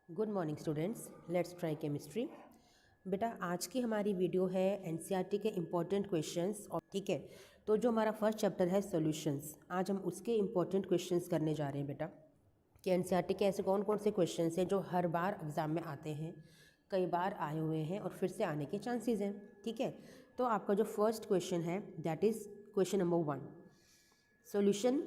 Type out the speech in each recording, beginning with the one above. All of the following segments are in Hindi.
Good morning students, let's try chemistry. बेटा आज की हमारी वीडियो है एनसीईआरटी के इम्पोर्टेंट क्वेश्चंस और ठीक है। तो जो हमारा फर्स्ट चैप्टर है सॉल्यूशंस, आज हम उसके इम्पोर्टेंट क्वेश्चंस करने जा रहे हैं बेटा कि एनसीईआरटी के ऐसे कौन कौन से क्वेश्चंस हैं जो हर बार एग्जाम में आते हैं, कई बार आए हुए हैं और फिर से आने के चांसेस हैं। ठीक है, तो आपका जो फर्स्ट क्वेश्चन है that is question number 1। Solution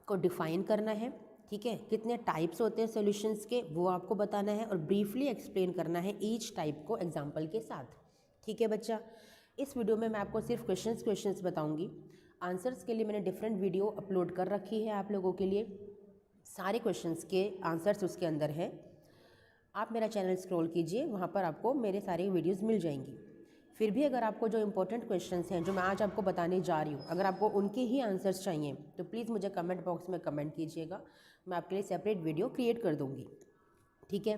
को डिफाइन करना है। ठीक है, कितने टाइप्स होते हैं सॉल्यूशंस के वो आपको बताना है और ब्रीफली एक्सप्लेन करना है ईच टाइप को एग्जांपल के साथ। ठीक है बच्चा, इस वीडियो में मैं आपको सिर्फ क्वेश्चंस बताऊंगी। आंसर्स के लिए मैंने डिफरेंट वीडियो अपलोड कर रखी है आप लोगों के लिए। सारे क्वेश्चंस के आंसर्स उसके अंदर हैं। आप मेरा चैनल स्क्रॉल कीजिए, वहाँ पर आपको मेरे सारे वीडियोज़ मिल जाएंगी। फिर भी अगर आपको जो इंपॉर्टेंट क्वेश्चंस हैं जो मैं आज आपको बताने जा रही हूँ, अगर आपको उनके ही आंसर्स चाहिए तो प्लीज़ मुझे कमेंट बॉक्स में कमेंट कीजिएगा, मैं आपके लिए सेपरेट वीडियो क्रिएट कर दूँगी। ठीक है,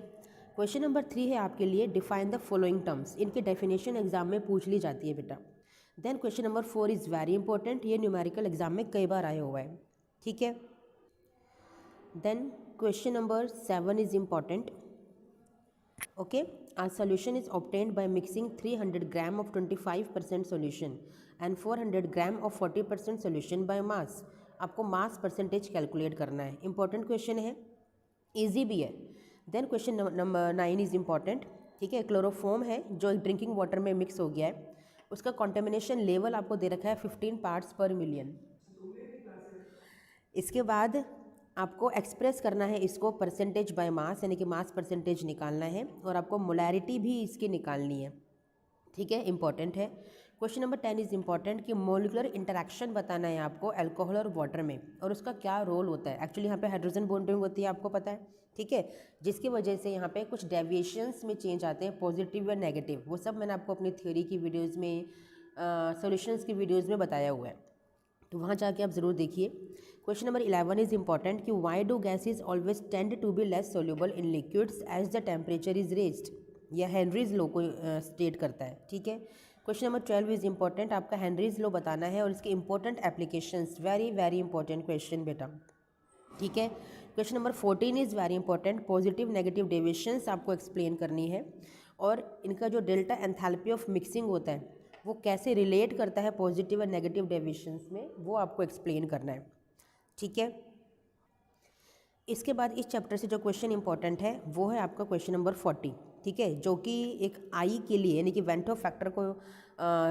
क्वेश्चन नंबर 3 है आपके लिए, डिफाइन द फॉलोइंग टर्म्स। इनकी डेफिनेशन एग्जाम में पूछ ली जाती है बेटा। Then question number 4 is very important, ये न्यूमेरिकल एग्जाम में कई बार आया हुआ है। ठीक है, then question number 7 is important. Okay, a solution is obtained by mixing 300 gram of 25% solution and 400 gram of 40% solution by mass। आपको मास परसेंटेज कैलकुलेट करना है। इंपॉर्टेंट क्वेश्चन है, इजी भी है। Then question number 9 is important. ठीक है, क्लोरोफॉर्म है जो ड्रिंकिंग वाटर में मिक्स हो गया है, उसका कॉन्टेमिनेशन लेवल आपको दे रखा है 15 पार्ट्स पर मिलियन। इसके बाद आपको एक्सप्रेस करना है इसको परसेंटेज बाय मास, यानी कि मास परसेंटेज निकालना है और आपको मोलैरिटी भी इसकी निकालनी है। ठीक है, इंपॉर्टेंट है। क्वेश्चन नंबर 10 इज़ इम्पॉर्टेंट कि मोलिकुलर इंटरेक्शन बताना है आपको अल्कोहल और वाटर में और उसका क्या रोल होता है। एक्चुअली यहाँ पे हाइड्रोजन बॉन्डिंग होती है, आपको पता है। ठीक है, जिसकी वजह से यहाँ पे कुछ डेविएशंस में चेंज आते हैं, पॉजिटिव या नेगेटिव। वो सब मैंने आपको अपनी थ्योरी की वीडियोज़ में, सॉल्यूशंस की वीडियोज़ में बताया हुआ है, तो वहाँ जाके आप ज़रूर देखिए। क्वेश्चन नंबर 11 इज़ इम्पॉर्टेंट कि why do gases always tend to be less soluble in liquids as the temperature is raised. यह हेनरीज लॉ को स्टेट करता है। ठीक है, क्वेश्चन नंबर 12 इज़ इम्पॉर्टेंट, आपका हेनरीज लॉ बताना है और इसके important applications. Very very important question बेटा। ठीक है, question number 14 is very important, positive negative deviations आपको एक्सप्लेन करनी है और इनका जो डेल्टा एंथैल्पी ऑफ मिक्सिंग होता है वो कैसे रिलेट करता है पॉजिटिव और नेगेटिव डेविएशंस में, वो आपको एक्सप्लेन करना है। ठीक है, इसके बाद इस चैप्टर से जो क्वेश्चन इंपॉर्टेंट है वो है आपका क्वेश्चन नंबर 40। ठीक है, जो कि एक आई के लिए यानी कि वेंटो फैक्टर को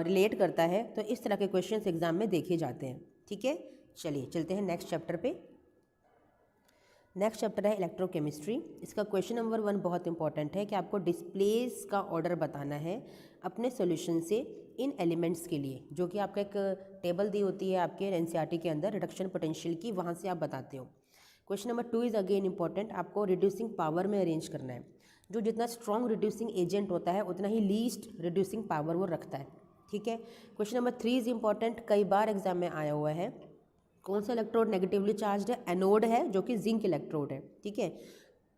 रिलेट करता है। तो इस तरह के क्वेश्चन एग्जाम में देखे जाते हैं। ठीक है, चलिए चलते हैं नेक्स्ट चैप्टर पे। नेक्स्ट चैप्टर है इलेक्ट्रोकेमिस्ट्री। इसका क्वेश्चन नंबर 1 बहुत इंपॉर्टेंट है कि आपको डिस्प्लेस का ऑर्डर बताना है अपने सॉल्यूशन से इन एलिमेंट्स के लिए, जो कि आपका एक टेबल दी होती है आपके एनसीईआरटी के अंदर रिडक्शन पोटेंशियल की, वहाँ से आप बताते हो। Question number 2 is again important, आपको रिड्यूसिंग पावर में अरेंज करना है। जो जितना स्ट्रॉन्ग रिड्यूसिंग एजेंट होता है उतना ही लीस्ट रिड्यूसिंग पावर वो रखता है। ठीक है, क्वेश्चन नंबर 3 इज़ इंपॉर्टेंट, कई बार एग्जाम में आया हुआ है। कौन सा इलेक्ट्रोड नेगेटिवली चार्ज है? एनोड है, जो कि जिंक इलेक्ट्रोड है। ठीक है,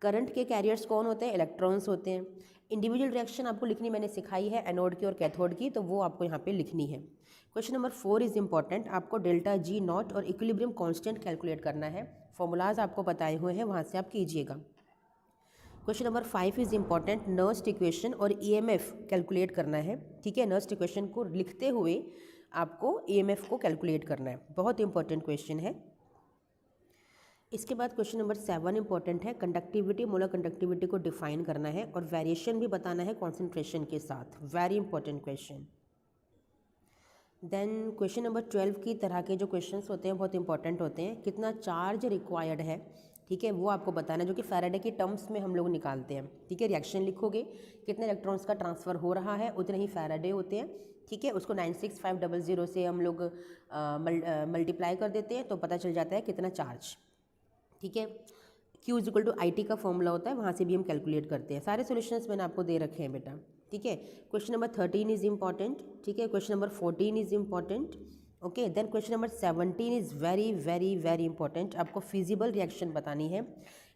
करंट के कैरियर्स कौन होते हैं? इलेक्ट्रॉन्स होते हैं। इंडिविजुअल रिएक्शन आपको लिखनी मैंने सिखाई है एनोड की और कैथोड की, तो वो आपको यहाँ पे लिखनी है। क्वेश्चन नंबर 4 इज़ इंपॉर्टेंट, आपको डेल्टा जी नॉट और इक्विलिब्रियम कांस्टेंट कैलकुलेट करना है। फॉर्मूलाज आपको बताए हुए हैं, वहाँ से आप कीजिएगा। Question number 5 is important, Nernst equation और ईएमएफ कैलकुलेट करना है। ठीक है, नर्स्ट इक्वेशन को लिखते हुए आपको ईएमएफ को कैलकुलेट करना है, बहुत इंपॉर्टेंट क्वेश्चन है। इसके बाद क्वेश्चन नंबर 7 इंपॉर्टेंट है, कंडक्टिविटी, मोलर कंडक्टिविटी को डिफाइन करना है और वेरिएशन भी बताना है कॉन्सेंट्रेशन के साथ। Very important question. Then question number 12 की तरह के जो क्वेश्चंस होते हैं बहुत इंपॉर्टेंट होते हैं, कितना चार्ज रिक्वायर्ड है। ठीक है, वो आपको बताना है, जो कि फैराडे की टर्म्स में हम लोग निकालते हैं। ठीक है, रिएक्शन लिखोगे, कितने इलेक्ट्रॉन्स का ट्रांसफ़र हो रहा है उतने ही फैराडे होते हैं। ठीक है, उसको 96500 से हम लोग मल्टीप्लाई कर देते हैं तो पता चल जाता है कितना चार्ज। ठीक है, Q is equal to I T का फॉर्मूला होता है, वहाँ से भी हम कैलकुलेट करते हैं। सारे सॉल्यूशंस मैंने आपको दे रखे हैं बेटा। ठीक है, क्वेश्चन नंबर 13 इज़ इंपॉर्टेंट। ठीक है, question number 14 is important. Okay, then question number 17 is very very very important, आपको फिजिबल रिएक्शन बतानी है।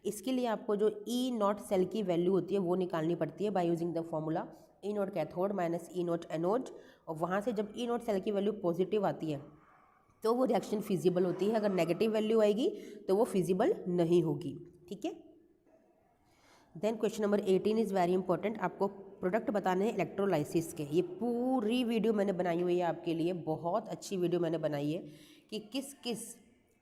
इसके लिए आपको जो ई नॉट सेल की वैल्यू होती है वो निकालनी पड़ती है by using the formula E naught cathode minus E naught anode, और वहाँ से जब ई नॉट सेल की वैल्यू पॉजिटिव आती है तो वो रिएक्शन फिजिबल होती है, अगर नेगेटिव वैल्यू आएगी तो वो फिजिबल नहीं होगी। ठीक है, then question number 18 is very important, आपको प्रोडक्ट बताने हैं इलेक्ट्रोलाइसिस के। ये पूरी वीडियो मैंने बनाई हुई है आपके लिए, बहुत अच्छी वीडियो मैंने बनाई है कि किस किस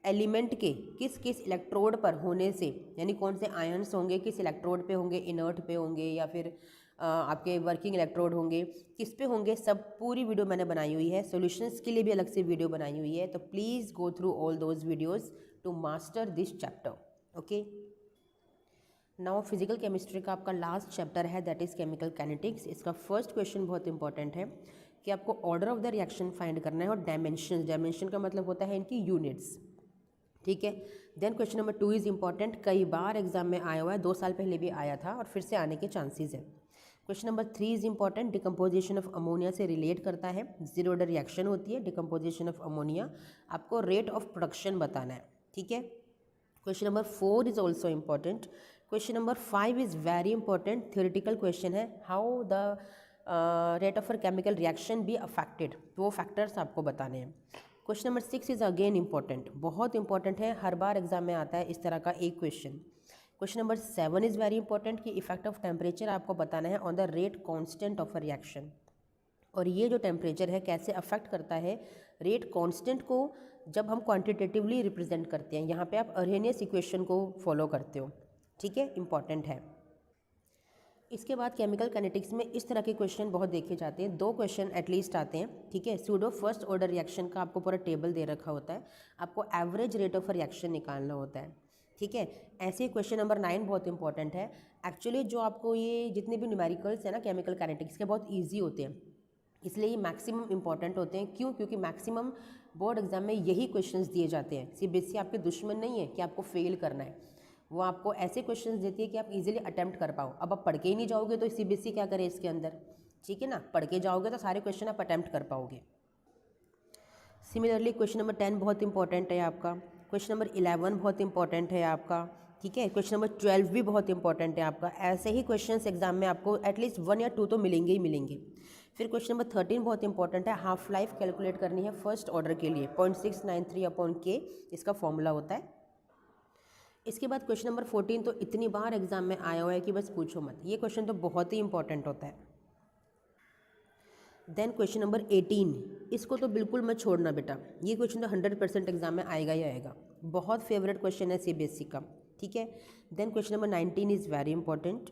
एलिमेंट के किस किस इलेक्ट्रोड पर होने से, यानी कौन से आयन्स होंगे किस इलेक्ट्रोड पे होंगे, इनर्ट पे होंगे या फिर आपके वर्किंग इलेक्ट्रोड होंगे, किस पे होंगे, सब पूरी वीडियो मैंने बनाई हुई है। सॉल्यूशंस के लिए भी अलग से वीडियो बनाई हुई है, तो please go through all those videos to master this chapter. Okay, now physical chemistry का आपका लास्ट चैप्टर है, दैट इज़ केमिकल काइनेटिक्स। इसका फर्स्ट क्वेश्चन बहुत इंपॉर्टेंट है कि आपको order of the reaction find करना है और डायमेंशन, डायमेंशन का मतलब होता है इनकी यूनिट्स, ठीक है। Then question number 2 is important, कई बार एग्जाम में आया हुआ है, 2 साल पहले भी आया था और फिर से आने के चांसेस है। Question number 3 is important, decomposition of ammonia से रिलेट करता है, जीरो ऑर्डर रिएक्शन होती है डिकम्पोजिशन ऑफ अमोनिया, आपको रेट ऑफ प्रोडक्शन बताना है, ठीक है। Question number 4 is also important. Question number 5 is very important, theoretical question है, how the rate of chemical reaction be affected, वो फैक्टर्स आपको बताने हैं। Question number 6 is again important, बहुत इंपॉर्टेंट है, हर बार एग्जाम में आता है इस तरह का एक question. Question number 7 is very important कि इफेक्ट ऑफ टेम्परेचर आपको बताना है on the rate constant of a reaction, और ये जो टेम्परेचर है कैसे अफेक्ट करता है रेट कांस्टेंट को जब हम क्वांटिटेटिवली रिप्रेजेंट करते हैं। यहाँ पे आप अरहेनियस इक्वेशन को फॉलो करते हो, ठीक है, इंपॉर्टेंट है। इसके बाद केमिकल काइनेटिक्स में इस तरह के क्वेश्चन बहुत देखे जाते हैं, 2 क्वेश्चन एटलीस्ट आते हैं, ठीक है। सूडो फर्स्ट ऑर्डर रिएक्शन का आपको पूरा टेबल दे रखा होता है, आपको एवरेज रेट ऑफ रिएक्शन निकालना होता है, ठीक है। ऐसे क्वेश्चन नंबर 9 बहुत इंपॉर्टेंट है। एक्चुअली जो आपको ये जितने भी न्यूमेरिकल्स हैं ना केमिकल काइनेटिक्स के, बहुत ईजी होते हैं, इसलिए ये मैक्सिमम इंपॉर्टेंट होते हैं। क्यों? क्योंकि मैक्सिमम बोर्ड एग्जाम में यही क्वेश्चंस दिए जाते हैं। सीबीएसई आपके दुश्मन नहीं है कि आपको फेल करना है, वो आपको ऐसे क्वेश्चंस देती है कि आप इजीली अटेम्प्ट कर पाओ। अब आप पढ़ के ही नहीं जाओगे तो सीबीएसई क्या करे इसके अंदर, ठीक है ना, पढ़ के जाओगे तो सारे क्वेश्चन आप अटेम्प्ट कर पाओगे। सिमिलरली क्वेश्चन नंबर 10 बहुत इंपॉर्टेंट है आपका, क्वेश्चन नंबर 11 बहुत इंपॉर्टेंट है आपका, ठीक है। क्वेश्चन नंबर 12 भी बहुत इंपॉर्टेंट है आपका। ऐसे ही क्वेश्चंस एग्जाम में आपको एटलीस्ट 1 या 2 तो मिलेंगे ही मिलेंगे। फिर क्वेश्चन नंबर 13 बहुत इंपॉर्टेंट है, हाफ लाइफ कैलकुलेट करनी है फर्स्ट ऑर्डर के लिए, 0.693/K इसका फॉर्मूला होता है। इसके बाद क्वेश्चन नंबर 14 तो इतनी बार एग्जाम में आया हुआ है कि बस पूछो मत, ये क्वेश्चन तो बहुत ही इंपॉर्टेंट होता है। देन क्वेश्चन नंबर 18, इसको तो बिल्कुल मत छोड़ना बेटा, ये क्वेश्चन तो 100% एग्जाम में आएगा ही आएगा, बहुत फेवरेट क्वेश्चन है सीबीएसई का, ठीक है। Then question number 19 is very important.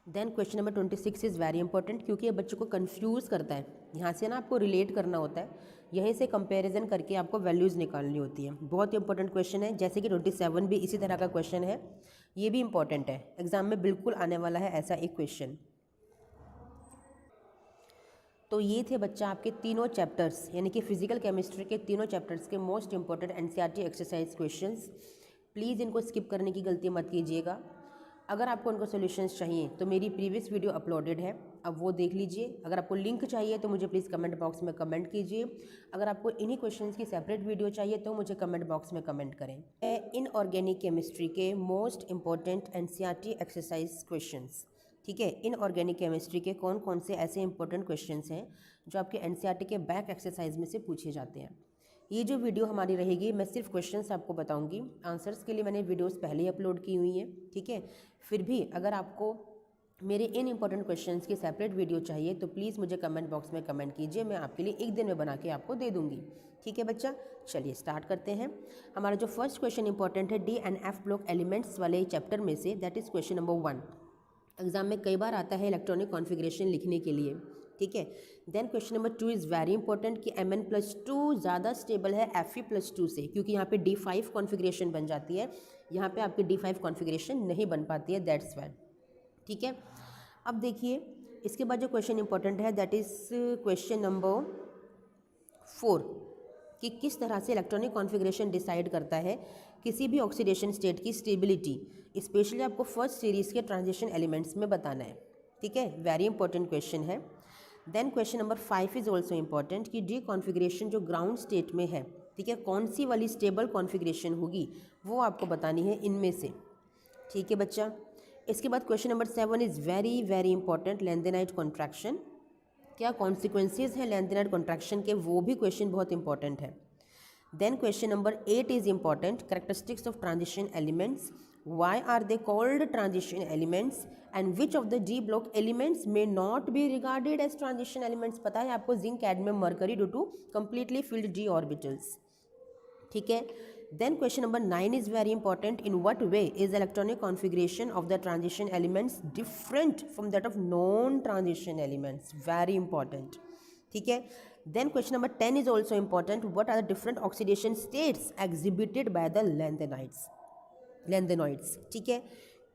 Then question number 26 is very important, क्योंकि ये बच्चों को कंफ्यूज करता है, यहाँ से ना आपको रिलेट करना होता है, यहीं से कंपैरिजन करके आपको वैल्यूज़ निकालनी होती है। बहुत इंपॉर्टेंट क्वेश्चन है, जैसे कि 27 भी इसी तरह का क्वेश्चन है, ये भी इंपॉर्टेंट है, एग्जाम में बिल्कुल आने वाला है ऐसा एक क्वेश्चन। तो ये थे बच्चा आपके तीनों चैप्टर्स, यानी कि फिजिकल केमिस्ट्री के तीनों चैप्टर्स के most important NCERT exercise questions. Please इनको स्किप करने की गलती मत कीजिएगा। अगर आपको उनको सॉल्यूशंस चाहिए तो मेरी प्रीवियस वीडियो अपलोडेड है, अब वो देख लीजिए। अगर आपको लिंक चाहिए तो मुझे प्लीज़ कमेंट बॉक्स में कमेंट कीजिए। अगर आपको इन्हीं क्वेश्चंस की सेपरेट वीडियो चाहिए तो मुझे कमेंट बॉक्स में कमेंट करें। इनऑर्गेनिक केमिस्ट्री के most important NCERT exercise questions, ठीक है। इनऑर्गेनिक केमिस्ट्री के कौन कौन से ऐसे इंपॉर्टेंट क्वेश्चंस हैं जो आपके एनसीईआरटी के बैक एक्सरसाइज में से पूछे जाते हैं। ये जो वीडियो हमारी रहेगी, मैं सिर्फ क्वेश्चंस आपको बताऊंगी, आंसर्स के लिए मैंने वीडियोस पहले ही अपलोड की हुई हैं, ठीक है। फिर भी अगर आपको मेरे इन इंपॉर्टेंट क्वेश्चंस की सेपरेट वीडियो चाहिए तो प्लीज़ मुझे कमेंट बॉक्स में कमेंट कीजिए, मैं आपके लिए एक दिन में बना के आपको दे दूँगी, ठीक है बच्चा। चलिए स्टार्ट करते हैं। हमारा जो फर्स्ट क्वेश्चन इंपॉर्टेंट है D and F block elements वाले चैप्टर में से, that is question number 1। Exam में कई बार आता है इलेक्ट्रॉनिक कॉन्फ़िगरेशन लिखने के लिए, ठीक है। Then question number 2 is very important कि Mn+2 ज़्यादा स्टेबल है Fe+2 से, क्योंकि यहाँ पे D5 कॉन्फ़िगरेशन बन जाती है, यहाँ पे आपकी D5 कॉन्फ़िगरेशन नहीं बन पाती है, दैट्स वाई, ठीक है। अब देखिए इसके बाद जो क्वेश्चन इंपॉर्टेंट है दैट इज़ क्वेश्चन नंबर 4 कि किस तरह से इलेक्ट्रॉनिक कॉन्फ़िगरेशन डिसाइड करता है किसी भी ऑक्सीडेशन स्टेट की स्टेबिलिटी, स्पेशली आपको फर्स्ट सीरीज़ के ट्रांजिशन एलिमेंट्स में बताना है, ठीक है, वेरी इंपॉर्टेंट क्वेश्चन है। Then question number 5 is also important कि डी कॉन्फ़िगरेशन जो ग्राउंड स्टेट में है, ठीक है, कौन सी वाली स्टेबल कॉन्फ़िगरेशन होगी वो आपको बतानी है इनमें से, ठीक है बच्चा। इसके बाद question number 7 is very very important, lanthanide contraction, क्या कॉन्सिक्वेंसेज हैं लैंथेनाइट कॉन्ट्रैक्शन के, वो भी क्वेश्चन बहुत इंपॉर्टेंट है। Then question number 8 is important, characteristics of transition elements, Why are they called transition elements and which of the d block elements may not be regarded as transition elements? पता है आपको zinc, cadmium, mercury due to completely filled d orbitals. ठीक है. Then question number 9 is very important. In what way is the electronic configuration of the transition elements different from that of non-transition elements? Very important. ठीक है. Then question number 10 is also important. What are the different oxidation states exhibited by the lanthanoids? ठीक है.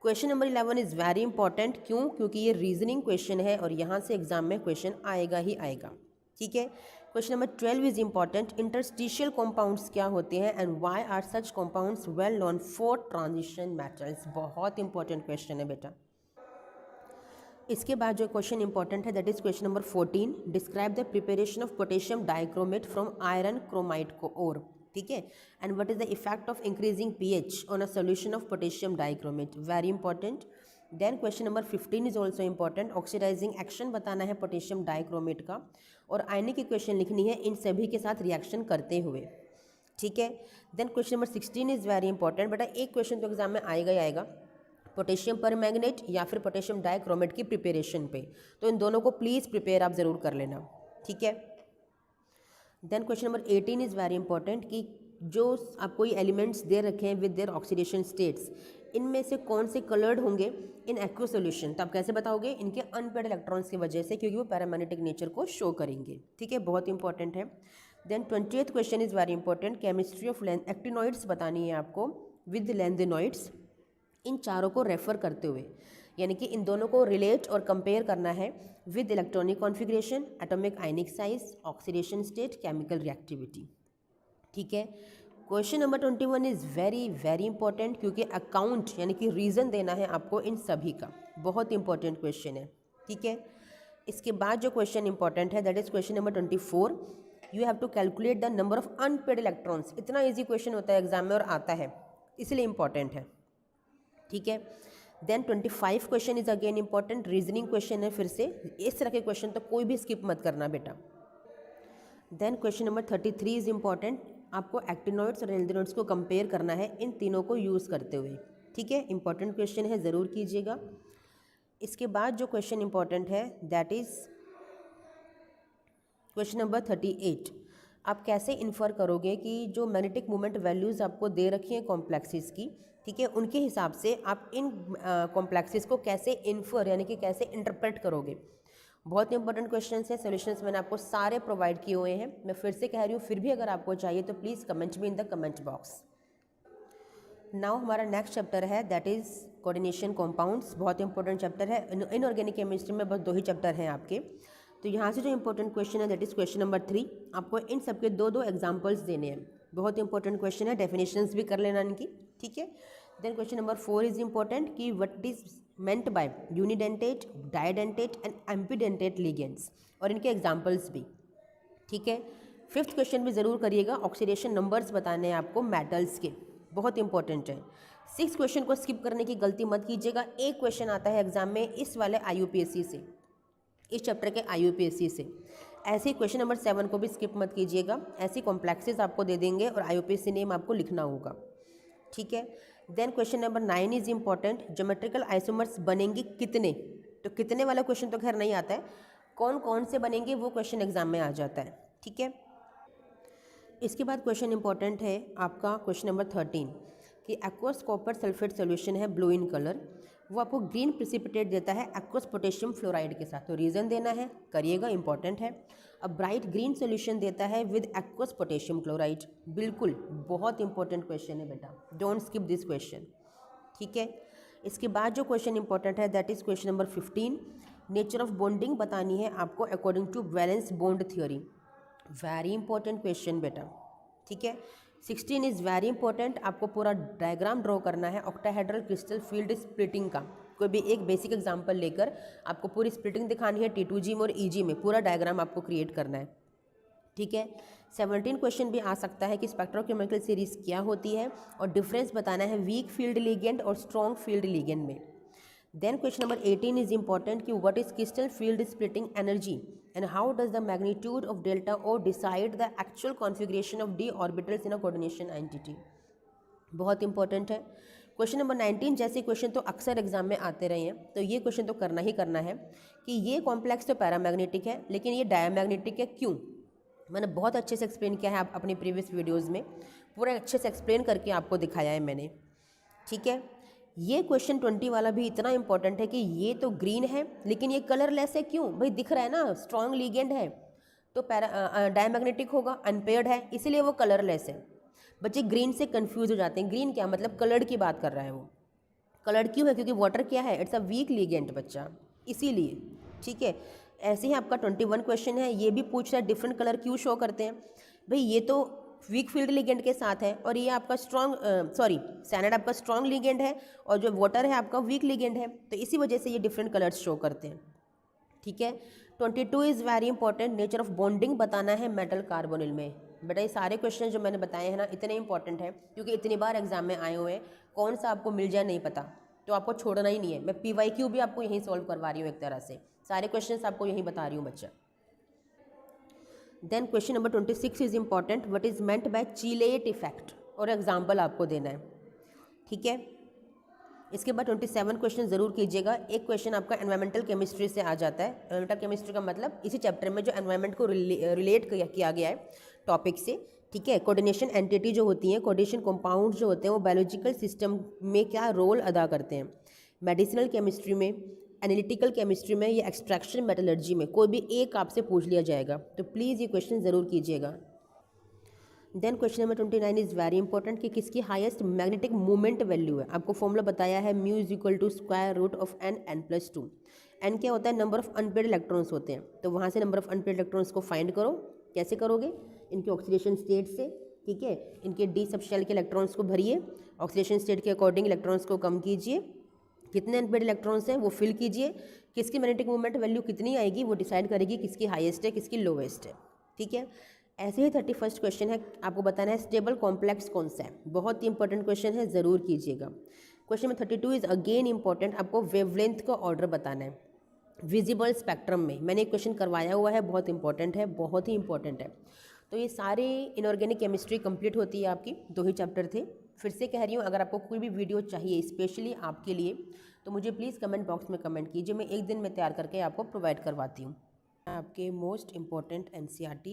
Question number 11 is very important. क्यों? क्योंकि ये रीजनिंग क्वेश्चन है और यहाँ से एग्जाम में क्वेश्चन आएगा ही आएगा. ठीक है. Question number 12 is important. Interstitial compounds क्या होते हैं and why are such compounds well known for transition metals? बहुत इंपॉर्टेंट क्वेश्चन है बेटा. इसके बाद जो क्वेश्चन इंपॉर्टेंट है that is question number 14. Describe the preparation of potassium dichromate from iron chromite को ओर. ठीक है. And what is the effect of increasing pH on a solution of potassium dichromate? Very important. Then question number 15 is also important. Oxidizing action बताना है पोटेशियम डाइक्रोमेट का और आयनिक इक्वेशन लिखनी है इन सभी के साथ रिएक्शन करते हुए. ठीक है. Then question number 16 is very important. बेटा एक क्वेश्चन तो एग्जाम में आएगा ही आएगा, पोटेशियम परमैंगनेट या फिर पोटेशियम डाइक्रोमेट की प्रिपरेशन पे. तो इन दोनों को प्लीज़ प्रिपेयर आप ज़रूर कर लेना. ठीक है. Then question number 18 is very important कि जो आपको ये एलिमेंट्स दे रखे हैं विद देयर ऑक्सीडेशन स्टेट्स, इनमें से कौन से कलर्ड होंगे इन एक्व सोल्यूशन? तो आप कैसे बताओगे? इनके अनपेड इलेक्ट्रॉन्स की वजह से, क्योंकि वो पैरामैग्नेटिक नेचर को शो करेंगे. ठीक है, बहुत इंपॉर्टेंट है. Then 20th question is very important. Chemistry of actinoids बतानी है आपको विद लैंथेनॉइड्स, इन चारों को रेफर करते हुए, यानी कि इन दोनों को रिलेट और कंपेयर करना है with electronic configuration, atomic ionic size, oxidation state, chemical reactivity. ठीक है. Question number 21 is very very important क्योंकि अकाउंट यानी कि रीज़न देना है आपको इन सभी का. बहुत इंपॉर्टेंट क्वेश्चन है. ठीक है. इसके बाद जो क्वेश्चन इंपॉर्टेंट है that is question number 24. You have to calculate the number of unpaired electrons. इतना ईजी क्वेश्चन होता है एग्जाम में और आता है, इसलिए इंपॉर्टेंट है. ठीक है. Then 25 question is again important. Reasoning question है फिर से. इस तरह के क्वेश्चन तो कोई भी स्किप मत करना बेटा. Then question number 33 is important. आपको एक्टिनॉइड्स और लैंथेनॉइड्स को कंपेयर करना है इन तीनों को यूज़ करते हुए. ठीक है, इंपॉर्टेंट क्वेश्चन है, ज़रूर कीजिएगा. इसके बाद जो क्वेश्चन इंपॉर्टेंट है दैट इज़ क्वेश्चन नंबर 38. आप कैसे इन्फर करोगे कि जो मैग्नेटिक मोमेंट वैल्यूज़ आपको दे रखी हैं कॉम्प्लेक्सेस की, ठीक है, उनके हिसाब से आप इन कॉम्प्लेक्सेस को कैसे इन्फर यानी कि कैसे इंटरप्रेट करोगे? बहुत इंपॉर्टेंट क्वेश्चन है. सोल्यूशंस मैंने आपको सारे प्रोवाइड किए हुए हैं. मैं फिर से कह रही हूँ, फिर भी अगर आपको चाहिए तो please comment me in the comment box. Now हमारा नेक्स्ट चैप्टर है दैट इज़ कोऑर्डिनेशन कंपाउंड्स. बहुत इंपॉर्टेंट चैप्टर है. इनऑर्गेनिक केमिस्ट्री में बस 2 ही चैप्टर हैं आपके. तो यहाँ से जो इंपॉर्टेंट क्वेश्चन है दैट इज़ क्वेश्चन नंबर 3. आपको इन सबके 2 एग्जाम्पल्स देने हैं. बहुत इंपॉर्टेंट क्वेश्चन है, डेफिनेशंस भी कर लेना इनकी. ठीक है. Then question number 4 is important कि what is meant by unidentate, didentate and ambidentate ligands और इनके एग्जांपल्स भी. ठीक है. 5th क्वेश्चन भी ज़रूर करिएगा. ऑक्सीडेशन नंबर्स बताने हैं आपको मेटल्स के, बहुत इंपॉर्टेंट है. 6th क्वेश्चन को स्किप करने की गलती मत कीजिएगा. एक क्वेश्चन आता है एग्जाम में इस वाले IUPAC से, इस चैप्टर के IUPAC से. ऐसे ही क्वेश्चन नंबर 7 को भी स्किप मत कीजिएगा. ऐसी कॉम्प्लेक्सेस आपको दे देंगे और IUPAC नेम आपको लिखना होगा. ठीक है. Then question number 9 is important. Geometrical isomers बनेंगे कितने? तो कितने वाला क्वेश्चन तो खैर नहीं आता है, कौन कौन से बनेंगे वो क्वेश्चन एग्जाम में आ जाता है. ठीक है. इसके बाद क्वेश्चन इंपॉर्टेंट है आपका क्वेश्चन नंबर 13 कि एक्वस कॉपर सल्फेट सोल्यूशन है ब्लू इन कलर, वो आपको ग्रीन प्रिसिपिटेट देता है एक्वस पोटेशियम फ्लोराइड के साथ. तो रीज़न देना है, करिएगा, इंपॉर्टेंट है. अब ब्राइट ग्रीन सोल्यूशन देता है विद एक्वस पोटेशियम क्लोराइड. बिल्कुल बहुत इंपॉर्टेंट क्वेश्चन है बेटा, डोंट स्किप दिस क्वेश्चन. ठीक है. इसके बाद जो क्वेश्चन इंपॉर्टेंट है that is question number 15. Nature of bonding बतानी है आपको according to valence bond theory. Very important question बेटा. ठीक है. 16 इज़ वेरी इंपॉर्टेंट. आपको पूरा डायग्राम ड्रॉ करना है ऑक्टाहेड्रल क्रिस्टल फील्ड स्प्लिटिंग का. कोई भी एक बेसिक एग्जांपल लेकर आपको पूरी स्प्लिटिंग दिखानी है T2G में और EG में. पूरा डायग्राम आपको क्रिएट करना है. ठीक है. 17 क्वेश्चन भी आ सकता है कि स्पेक्ट्रोकेमिकल सीरीज क्या होती है और डिफरेंस बताना है वीक फील्ड लिगेंड और स्ट्रॉन्ग फील्ड लिगेंड में. Then question number 18 is important कि what is crystal field splitting energy and how does the magnitude of delta o decide the actual configuration of d orbitals in a coordination entity. बहुत इंपॉर्टेंट है. क्वेश्चन नंबर 19 जैसे क्वेश्चन तो अक्सर एग्जाम में आते रहे हैं, तो ये क्वेश्चन तो करना ही करना है कि ये कॉम्प्लेक्स तो पैरामैग्नेटिक है लेकिन ये डायमैग्नेटिक है, क्यों? मैंने बहुत अच्छे से एक्सप्लेन किया है आप अपनी प्रीवियस वीडियोस में, पूरा अच्छे से एक्सप्लेन करके आपको दिखाया है मैंने, ठीक है। ये क्वेश्चन 20 वाला भी इतना इंपॉर्टेंट है कि ये तो ग्रीन है लेकिन ये कलरलेस है, क्यों भाई? दिख रहा है ना, स्ट्रॉन्ग लिगेंड है तो डायमैग्नेटिक होगा, अनपेयर्ड है इसीलिए वो कलरलेस है। बच्चे ग्रीन से कंफ्यूज हो जाते हैं, ग्रीन क्या मतलब? कलर्ड की बात कर रहा है वो। कलर्ड क्यों है? क्योंकि वाटर क्या है? इट्स अ वीक लिगेंड बच्चा, इसीलिए, ठीक है। ऐसे ही आपका 21 क्वेश्चन है, ये भी पूछ रहा है डिफरेंट कलर क्यों शो करते हैं। भाई ये तो वीक फील्ड लिगेंड के साथ है और ये आपका साइनाइड आपका स्ट्रॉन्ग लिगेंड है और जो वाटर है आपका वीक लिगेंड है, तो इसी वजह से ये डिफरेंट कलर्स शो करते हैं, ठीक है। 22 is very important, nature of bonding बताना है मेटल कार्बोनिल में। बेटा ये सारे क्वेश्चन जो मैंने बताए हैं ना इतने इंपॉर्टेंट हैं क्योंकि इतनी बार एग्जाम में आए हुए हैं, कौन सा आपको मिल जाए नहीं पता, तो आपको छोड़ना ही नहीं है। मैं PYQ भी आपको यहीं सॉल्व करवा रही हूँ, एक तरह से सारे क्वेश्चन आपको यहीं बता रही हूँ बच्चा। Then question number 26 is important, what is meant by chelate effect, और एग्जाम्पल आपको देना है, ठीक है। इसके बाद 27 क्वेश्चन ज़रूर कीजिएगा। एक क्वेश्चन आपका एनवायरमेंटल केमिस्ट्री से आ जाता है। एनवायरमेंटल केमिस्ट्री का मतलब इसी चैप्टर में जो एनवायरमेंट को रिलेट किया गया है टॉपिक से, ठीक है। कोऑर्डिनेशन एंटिटी जो होती हैं, कोऑर्डिनेशन कंपाउंड जो होते हैं वो बायोलॉजिकल सिस्टम में क्या रोल अदा करते हैं। मेडिसिनल केमिस्ट्री में, एनालिटिकल केमिस्ट्री में या एक्सट्रैक्शन मेटलर्जी में कोई भी एक आपसे पूछ लिया जाएगा, तो प्लीज़ ये क्वेश्चन ज़रूर कीजिएगा। Then question number 29 is very important कि किसकी हाईएस्ट मैग्नेटिक मोमेंट वैल्यू है। आपको फॉर्मूला बताया है mu is equal to square root of n+2। n क्या होता है? नंबर ऑफ अनपेयर्ड इलेक्ट्रॉन्स होते हैं, तो वहाँ से नंबर ऑफ अनपेयर्ड इलेक्ट्रॉन्स को फाइंड करो। कैसे करोगे? इनके ऑक्सीडेशन स्टेट से, ठीक है। इनके डी सब शेल के इलेक्ट्रॉन्स को भरिए, ऑक्सीडेशन स्टेट के अकॉर्डिंग इलेक्ट्रॉन्स को कम कीजिए, कितने अनपेयर्ड इलेक्ट्रॉन्स हैं वो फिल कीजिए, किसकी मैग्नेटिक मोमेंट वैल्यू कितनी आएगी वो डिसाइड करेगी किसकी हाईएस्ट है किसकी लोवेस्ट है, ठीक है। ऐसे ही 31 क्वेश्चन है, आपको बताना है स्टेबल कॉम्प्लेक्स कौन सा है। बहुत ही इंपॉर्टेंट क्वेश्चन है, ज़रूर कीजिएगा। Question number 32 is again important, आपको वेवलेंथ का ऑर्डर बताना है विजिबल स्पेक्ट्रम में। मैंने एक क्वेश्चन करवाया हुआ है, बहुत इंपॉर्टेंट है, बहुत ही इंपॉर्टेंट है। तो ये सारे इनऑर्गेनिक केमिस्ट्री कंप्लीट होती है आपकी, 2 ही चैप्टर थे। फिर से कह रही हूँ, अगर आपको कोई भी वीडियो चाहिए स्पेशली आपके लिए तो मुझे प्लीज़ कमेंट बॉक्स में कमेंट कीजिए, मैं एक दिन में तैयार करके आपको प्रोवाइड करवाती हूँ। आपके most important NCERT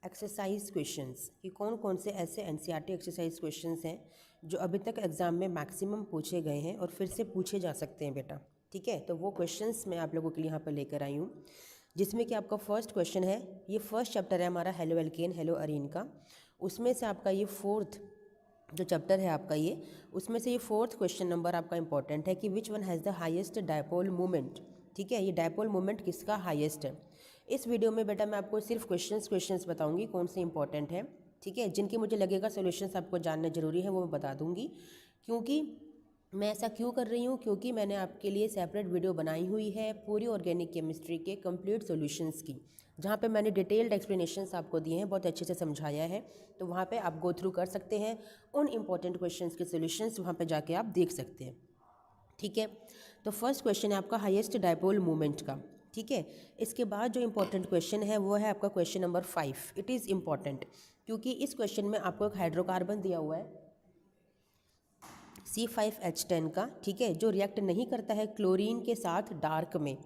exercise questions, कि कौन कौन से ऐसे NCERT एक्सरसाइज क्वेश्चंस हैं जो अभी तक एग्ज़ाम में मैक्सिमम पूछे गए हैं और फिर से पूछे जा सकते हैं बेटा, ठीक है। तो वो क्वेश्चंस मैं आप लोगों के लिए यहाँ पर लेकर आई हूँ, जिसमें कि आपका फर्स्ट क्वेश्चन है, ये फर्स्ट चैप्टर है हमारा हेलो एल्केन हेलो अरीन का, उसमें से आपका ये फोर्थ जो चैप्टर है आपका ये, उसमें से ये फोर्थ क्वेश्चन नंबर आपका इंपॉर्टेंट है कि which one has the highest dipole moment, ठीक है। ये डायपोल मोमेंट किसका हाईएस्ट है। इस वीडियो में बेटा मैं आपको सिर्फ क्वेश्चंस बताऊंगी कौन से इंपॉर्टेंट है, ठीक है। जिनकी मुझे लगेगा सॉल्यूशंस आपको जानना जरूरी है वो मैं बता दूंगी। क्योंकि मैं ऐसा क्यों कर रही हूँ, क्योंकि मैंने आपके लिए सेपरेट वीडियो बनाई हुई है पूरी ऑर्गेनिक केमिस्ट्री के कंप्लीट सॉल्यूशंस की, जहाँ पे मैंने डिटेल्ड एक्सप्लेनेशंस आपको दिए हैं, बहुत अच्छे से समझाया है। तो वहाँ पे आप गो थ्रू कर सकते हैं, उन इंपॉर्टेंट क्वेश्चंस के सॉल्यूशंस वहाँ पे जाके आप देख सकते हैं, ठीक है। तो फर्स्ट क्वेश्चन है आपका हाईएस्ट डायपोल मोमेंट का, ठीक है। इसके बाद जो इंपॉर्टेंट क्वेश्चन है वो है आपका question number 5। It is important क्योंकि इस क्वेश्चन में आपको एक हाइड्रोकार्बन दिया हुआ है C5H10 का, ठीक है, जो रिएक्ट नहीं करता है क्लोरीन के साथ डार्क में,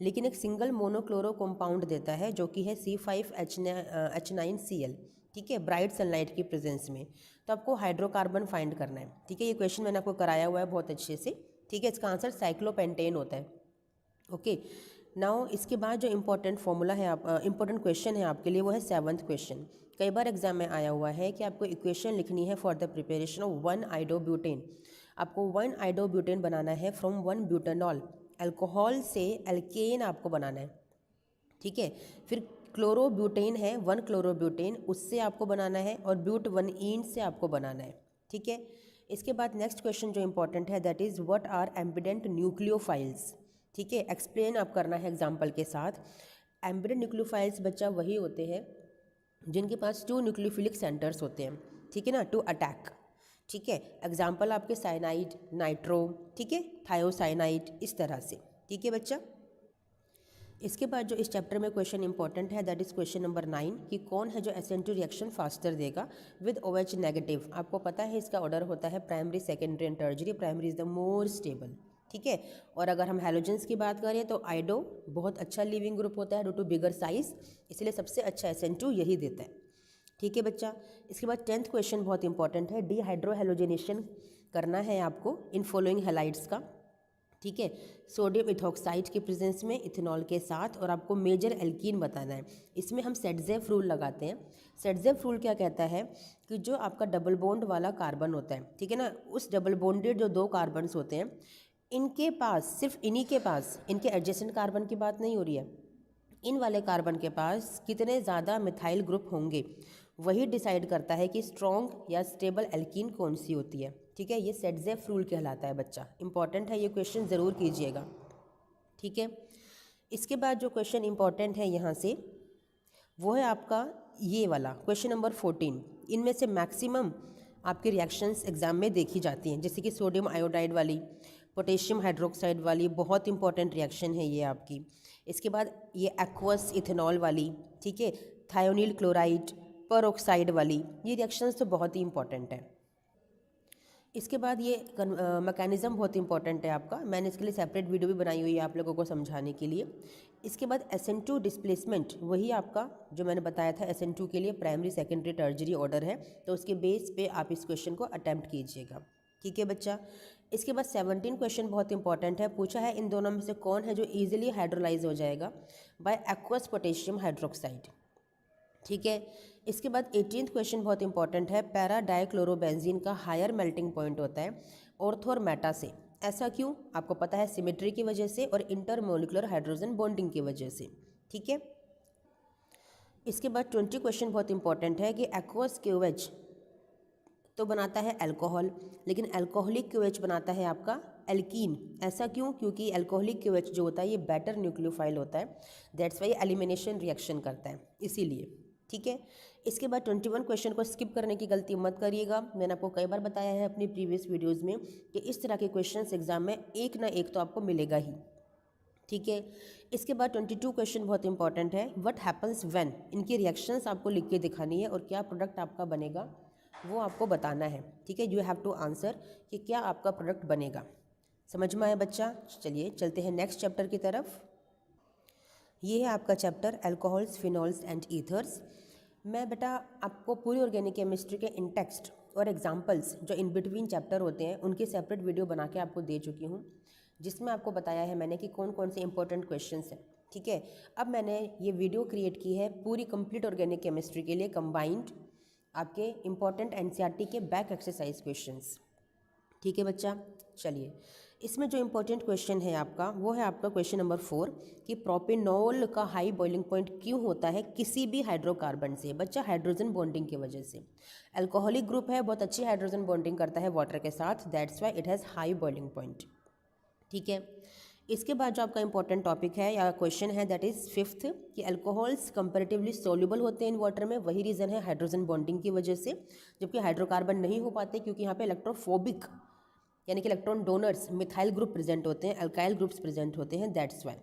लेकिन एक सिंगल मोनोक्लोरो कंपाउंड देता है जो कि है C5H9Cl, ठीक है, ब्राइट सनलाइट की प्रेजेंस में। तो आपको हाइड्रोकार्बन फाइंड करना है, ठीक है। ये क्वेश्चन मैंने आपको कराया हुआ है बहुत अच्छे से, ठीक है। इसका आंसर साइक्लोपेंटेन होता है, ओके। नाउ इसके बाद जो इंपॉर्टेंट फॉर्मूला है इंपॉर्टेंट क्वेश्चन है आपके लिए वो है 7th क्वेश्चन। कई बार एग्जाम में आया हुआ है कि आपको इक्वेशन लिखनी है फॉर द प्रिपरेशन ऑफ 1-आइडोब्यूटेन। आपको 1-आइडोब्यूटेन बनाना है फ्रॉम 1-ब्यूटेनॉल, अल्कोहल से एल्केन आपको बनाना है, ठीक है। फिर क्लोरोब्यूटेन है 1-क्लोरोब्यूटेन, उससे आपको बनाना है, और ब्यूट 1-ईन से आपको बनाना है, ठीक है। इसके बाद नेक्स्ट क्वेश्चन जो इंपॉर्टेंट है that is what are ambident nucleophiles, ठीक है। एक्सप्लेन आप करना है एग्जाम्पल के साथ। एम्बिडेंट न्यूक्लियोफाइल्स बच्चा वही होते हैं जिनके पास 2 न्यूक्लियोफिलिक सेंटर्स होते हैं, ठीक है ना, टू अटैक, ठीक है। एग्जाम्पल आपके साइनाइड, नाइट्रो, ठीक है, थायोसाइनाइड, इस तरह से, ठीक है बच्चा। इसके बाद जो इस चैप्टर में क्वेश्चन इंपॉर्टेंट है दैट इज क्वेश्चन नंबर 9 कि कौन है जो SN2 रिएक्शन फास्टर देगा विद OH नेगेटिव। आपको पता है इसका ऑर्डर होता है primary, secondary and टर्जरी। Primary is the more stable, ठीक है। और अगर हम हैलोजेंस की बात करें तो आइडो बहुत अच्छा लिविंग ग्रुप होता है ड्यू टू बिगर साइज, इसलिए सबसे अच्छा SN2 यही देता है, ठीक है बच्चा। इसके बाद 10th क्वेश्चन बहुत इंपॉर्टेंट है, डिहाइड्रोहेलोजिनेशन करना है आपको इन फॉलोइंग हैलाइड्स का, ठीक है। सोडियम इथॉक्साइड के प्रेजेंस में इथेनॉल के साथ, और आपको मेजर एल्कीन बताना है। इसमें हम सेटजेफ रूल लगाते हैं। सेटजेफ रूल क्या कहता है कि जो आपका डबल बॉन्ड वाला कार्बन होता है, ठीक है ना, उस डबल बॉन्डेड जो 2 कार्बन्स होते हैं इनके पास, सिर्फ इन्हीं के पास, इनके एडजेसेंट कार्बन की बात नहीं हो रही है, इन वाले कार्बन के पास कितने ज़्यादा मिथाइल ग्रुप होंगे वही डिसाइड करता है कि स्ट्रॉन्ग या स्टेबल एल्कीन कौन सी होती है, ठीक है। ये सेटजेफ रूल कहलाता है बच्चा, इंपॉर्टेंट है, ये क्वेश्चन ज़रूर कीजिएगा, ठीक है। इसके बाद जो क्वेश्चन इंपॉर्टेंट है यहाँ से वो है आपका ये वाला क्वेश्चन नंबर 14। इनमें से मैक्सिमम आपके रिएक्शंस एग्जाम में देखी जाती हैं, जैसे कि सोडियम आयोडाइड वाली, पोटेशियम हाइड्रोक्साइड वाली, बहुत इंपॉर्टेंट रिएक्शन है ये आपकी। इसके बाद ये एक्वस इथेनॉल वाली, ठीक है, थायोनिल क्लोराइड, परऑक्साइड वाली, ये रिएक्शंस तो बहुत ही इंपॉर्टेंट है। इसके बाद ये मैकेनिज़्म बहुत इंपॉर्टेंट है आपका, मैंने इसके लिए सेपरेट वीडियो भी बनाई हुई है आप लोगों को समझाने के लिए। इसके बाद SN2 डिस्प्लेसमेंट, वही आपका जो मैंने बताया था SN2 के लिए प्राइमरी, सेकेंडरी, टर्जरी ऑर्डर है, तो उसके बेस पे आप इस क्वेश्चन को अटैम्प्ट कीजिएगा, ठीक है बच्चा। इसके बाद 17 क्वेश्चन बहुत इंपॉर्टेंट है, पूछा है इन दोनों में से कौन है जो ईजिली हाइड्रोलाइज हो जाएगा बाय एक्वस पोटेशियम हाइड्रोक्साइड, ठीक है। इसके बाद 18th क्वेश्चन बहुत इंपॉर्टेंट है, पैरा डाइक्लोरोबेंजीन का हायर मेल्टिंग पॉइंट होता है ऑर्थो और मेटा से, ऐसा क्यों? आपको पता है सिमेट्री की वजह से और इंटरमोलिकुलर हाइड्रोजन बॉन्डिंग की वजह से, ठीक है। इसके बाद 20 क्वेश्चन बहुत इंपॉर्टेंट है कि एक्वस KOH तो बनाता है अल्कोहल, लेकिन अल्कोहलिक KOH बनाता है आपका एल्कीन, ऐसा क्यों? क्योंकि अल्कोहलिक KOH जो होता है ये बेटर न्यूक्लियोफाइल होता है, दैट्स वाई एलिमिनेशन रिएक्शन करता है, इसीलिए, ठीक है। इसके बाद 21 क्वेश्चन को स्किप करने की गलती मत करिएगा, मैंने आपको कई बार बताया है अपनी प्रीवियस वीडियोस में कि इस तरह के क्वेश्चंस एग्जाम में एक ना एक तो आपको मिलेगा ही, ठीक है। इसके बाद 22 क्वेश्चन बहुत इंपॉर्टेंट है, व्हाट हैपन्स व्हेन, इनकी रिएक्शंस आपको लिख के दिखानी है और क्या प्रोडक्ट आपका बनेगा वो आपको बताना है, ठीक है। यू हैव टू आंसर कि क्या आपका प्रोडक्ट बनेगा, समझ में आया बच्चा। चलिए चलते हैं नेक्स्ट चैप्टर की तरफ। ये है आपका chapter alcohols, phenols and ethers. मैं बेटा आपको पूरी ऑर्गेनिक केमिस्ट्री के इन टेक्स्ट और एग्जांपल्स जो इन बिटवीन चैप्टर होते हैं उनकी सेपरेट वीडियो बना के आपको दे चुकी हूँ, जिसमें आपको बताया है मैंने कि कौन कौन से इंपॉर्टेंट क्वेश्चंस हैं, ठीक है। अब मैंने ये वीडियो क्रिएट की है पूरी कंप्लीट ऑर्गेनिक केमिस्ट्री के लिए, कंबाइंड आपके इंपॉर्टेंट NCERT के बैक एक्सरसाइज क्वेश्चंस, ठीक है बच्चा। चलिए इसमें जो इंपॉर्टेंट क्वेश्चन है आपका वो है आपका क्वेश्चन नंबर 4 कि प्रोपेनॉल का हाई बॉइलिंग पॉइंट क्यों होता है किसी भी हाइड्रोकार्बन से? बच्चा हाइड्रोजन बॉन्डिंग की वजह से, अल्कोहलिक ग्रुप है, बहुत अच्छी हाइड्रोजन बॉन्डिंग करता है वाटर के साथ, that's why it has high boiling point, ठीक है। इसके बाद जो आपका इंपॉर्टेंट टॉपिक है या क्वेश्चन है दैट इज़ 5th कि अल्कोहल्स कंपैरेटिवली सोल्यूबल होते हैं इन वाटर में, वही रीज़न है हाइड्रोजन बॉन्डिंग की वजह से, जबकि हाइड्रोकार्बन नहीं हो पाते क्योंकि यहाँ पे इलेक्ट्रोफोबिक यानी कि electron donors methyl group present होते हैं, अल्काइल ग्रुप्स प्रेजेंट होते हैं, दैट्स वाई,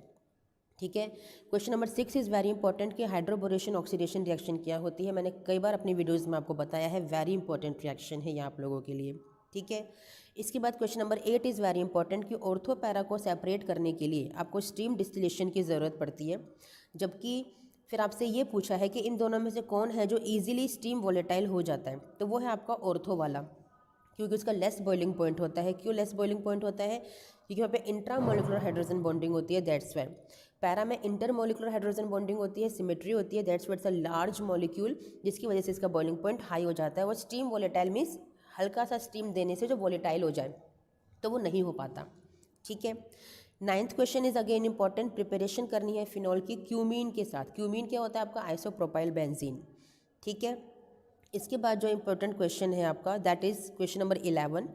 ठीक है। Question number 6 is very important कि हाइड्रोबोरेशन ऑक्सीडेशन रिएक्शन क्या होती है, मैंने कई बार अपनी वीडियोज़ में आपको बताया है, वेरी इंपॉर्टेंट रिएक्शन है ये आप लोगों के लिए, ठीक है। इसके बाद question number 8 is very important कि ऑर्थो पैरा को सेपरेट करने के लिए आपको स्टीम डिस्टिलेशन की ज़रूरत पड़ती है, जबकि फिर आपसे ये पूछा है कि इन दोनों में से कौन है जो ईजिली स्टीम वोलेटाइल हो जाता है, तो वो है आपका ऑर्थो वाला, क्योंकि उसका लेस बॉइलिंग पॉइंट होता है। क्यों लेस बॉइलिंग पॉइंट होता है? क्योंकि वहाँ पे इंट्रामोलिकुलर हाइड्रोजन बॉन्डिंग होती है, दैट्स वाई। पैरा में इंटरमोलिकुलर हाइड्रोजन बॉन्डिंग होती है, सिमेट्री होती है, that's why it's a large molecule, जिसकी वजह से इसका बॉइलिंग पॉइंट हाई हो जाता है। वो स्टीम वोलेटाइल मीन्स हल्का सा स्टीम देने से जो वोलेटाइल हो जाए तो वो नहीं हो पाता, ठीक है। 9th question is again important, preparation करनी है फिनॉल की क्यूमीन के साथ। क्यूमीन क्या होता है आपका? आइसोप्रोपाइल बेंजीन, ठीक है। इसके बाद जो इंपॉर्टेंट क्वेश्चन है आपका दैट इज क्वेश्चन नंबर 11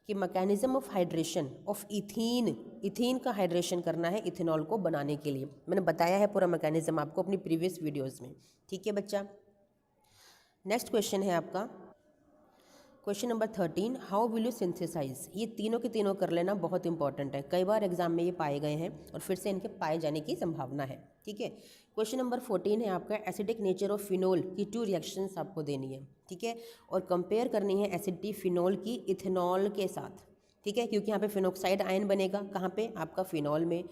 कि mechanism of hydration of ethene, ethene का हाइड्रेशन करना है इथेनॉल को बनाने के लिए, मैंने बताया है पूरा मैकेनिज्म आपको अपनी प्रीवियस वीडियोस में, ठीक है बच्चा। नेक्स्ट क्वेश्चन है आपका question number 13, how will you synthesize. ये तीनों के तीनों कर लेना बहुत इंपॉर्टेंट है, कई बार एग्जाम में ये पाए गए हैं और फिर से इनके पाए जाने की संभावना है। ठीक है, क्वेश्चन नंबर 14 है आपका एसिडिक नेचर ऑफ फिनोल की 2 रिएक्शंस आपको देनी है। ठीक है, और कंपेयर करनी है एसिडिटी फिनोल की इथेनॉल के साथ। ठीक है, क्योंकि यहाँ पे फिनोक्साइड आयन बनेगा, कहाँ पे, आपका फिनॉल में।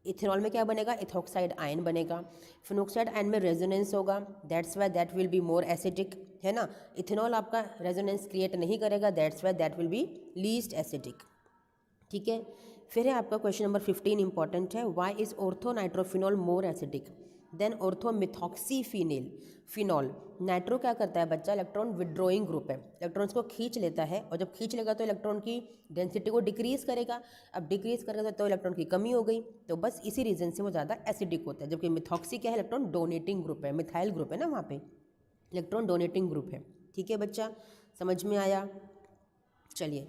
इथेनॉल में क्या बनेगा, इथोक्साइड आयन बनेगा। फिनोक्साइड आयन में रेजोनेंस होगा, that's why that will be more acidic, है ना। इथेनॉल आपका रेजोनेंस क्रिएट नहीं करेगा, that's why that will be least acidic. ठीक है, फिर है आपका क्वेश्चन नंबर 15 इंपॉर्टेंट है, why is orthonitrophenol more acidic than orthomethoxyphenol phenol. Nitro क्या करता है बच्चा, इलेक्ट्रॉन विड्रॉइंग ग्रुप है, इलेक्ट्रॉन्स को खींच लेता है, और जब खींच लेगा तो इलेक्ट्रॉन की डेंसिटी को डिक्रीज करेगा। अब डिक्रीज करेगा तो इलेक्ट्रॉन की कमी हो गई, तो बस इसी रीजन से वो ज़्यादा एसिडिक होता है। जबकि मिथॉक्सी क्या है, इलेक्ट्रॉन डोनेटिंग ग्रुप है, मिथाइल ग्रुप है ना, वहाँ पे इलेक्ट्रॉन डोनेटिंग ग्रुप है। ठीक है बच्चा, समझ में आया। चलिए,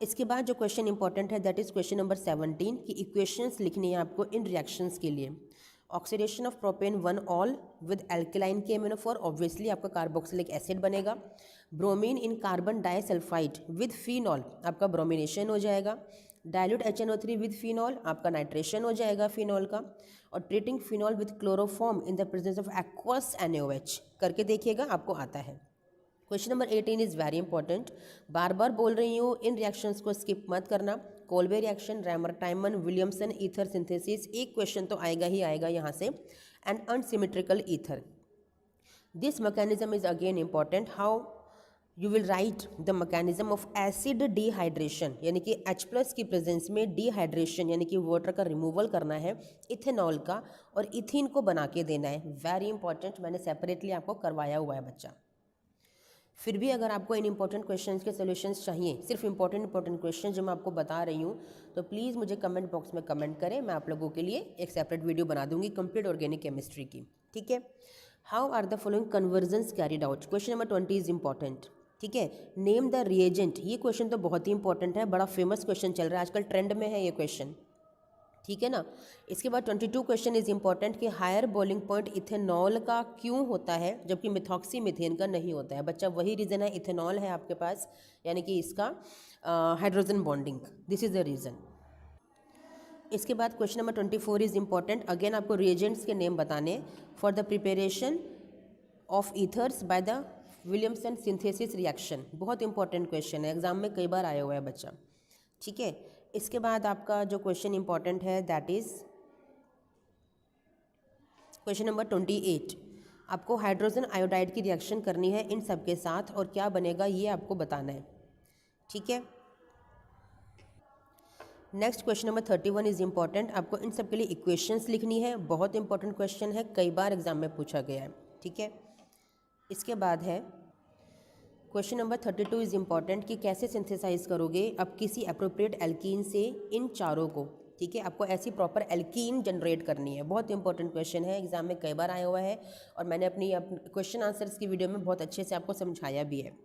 इसके बाद जो क्वेश्चन इंपॉर्टेंट है दैट इज क्वेश्चन नंबर 17 की इक्वेशंस लिखनी है आपको इन रिएक्शंस के लिए। Oxidation of propan 1 ol with alkaline KMnO4, obviously आपका कार्बोक्सिलिक एसिड बनेगा। Bromine in carbon disulphide with phenol, आपका ब्रोमिनेशन हो जाएगा। डाइल्यूट HNO3 विद फिनॉल, आपका नाइट्रेशन हो जाएगा फिनॉल का। और treating phenol with chloroform in the presence of aqueous NaOH, करके देखिएगा, आपको आता है। Question number 18 is very important, बार बार बोल रही हूँ, इन रिएक्शंस को स्किप मत करना। Kolbe reaction, rammer टाइमन Williamson ether synthesis, एक क्वेश्चन तो आएगा ही आएगा यहाँ से। And unsymmetrical ether, this mechanism is again important, how you will write the mechanism of acid dehydration, यानी कि H+ की प्रेजेंस में डिहाइड्रेशन यानी कि वाटर का रिमूवल करना है इथेनॉल का, और इथीन को बना के देना है। वेरी इंपॉर्टेंट, मैंने सेपरेटली आपको करवाया हुआ है बच्चा। फिर भी अगर आपको इन इंपॉर्टेंट क्वेश्चंस के सॉल्यूशंस चाहिए, सिर्फ इंपॉर्टेंट क्वेश्चन जो मैं आपको बता रही हूँ, तो प्लीज़ मुझे कमेंट बॉक्स में कमेंट करें, मैं आप लोगों के लिए एक सेपरेट वीडियो बना दूंगी कंप्लीट ऑर्गेनिक केमिस्ट्री की। ठीक है, how are the following conversions carried out, question number 20 is important. ठीक है, नेम द रिएजेंट, ये क्वेश्चन तो बहुत ही इंपॉर्टेंट है, बड़ा फेमस क्वेश्चन चल रहा है आजकल, ट्रेंड में है ये क्वेश्चन। ठीक है ना। इसके बाद 22 क्वेश्चन इज इंपॉर्टेंट कि हायर बॉइलिंग पॉइंट इथेनॉल का क्यों होता है जबकि मिथॉक्सी मीथेन का नहीं होता है बच्चा। वही रीज़न है, इथेनॉल है आपके पास, यानी कि इसका hydrogen bonding, this is the reason. इसके बाद question number 24 is important, again आपको रिएजेंट्स के नेम बताने for the preparation of ethers by the Williamson synthesis reaction. बहुत इंपॉर्टेंट क्वेश्चन है, एग्जाम में कई बार आया हुआ है बच्चा। ठीक है, इसके बाद आपका जो क्वेश्चन इंपॉर्टेंट है दैट इज क्वेश्चन नंबर 28, आपको हाइड्रोजन आयोडाइड की रिएक्शन करनी है इन सब के साथ और क्या बनेगा ये आपको बताना है। ठीक है, next question number 31 is important, आपको इन सब के लिए इक्वेशंस लिखनी है, बहुत इंपॉर्टेंट क्वेश्चन है, कई बार एग्जाम में पूछा गया है। ठीक है, इसके बाद है क्वेश्चन नंबर 32 इज इंपॉर्टेंट कि कैसे सिंथेसाइज करोगे अब किसी अप्रोप्रिएट एल्कीन से इन चारों को। ठीक है, आपको ऐसी प्रॉपर एल्कीन जनरेट करनी है, बहुत इंपॉर्टेंट क्वेश्चन है, एग्जाम में कई बार आया हुआ है और मैंने अपनी क्वेश्चन आंसर्स की वीडियो में बहुत अच्छे से आपको समझाया भी है।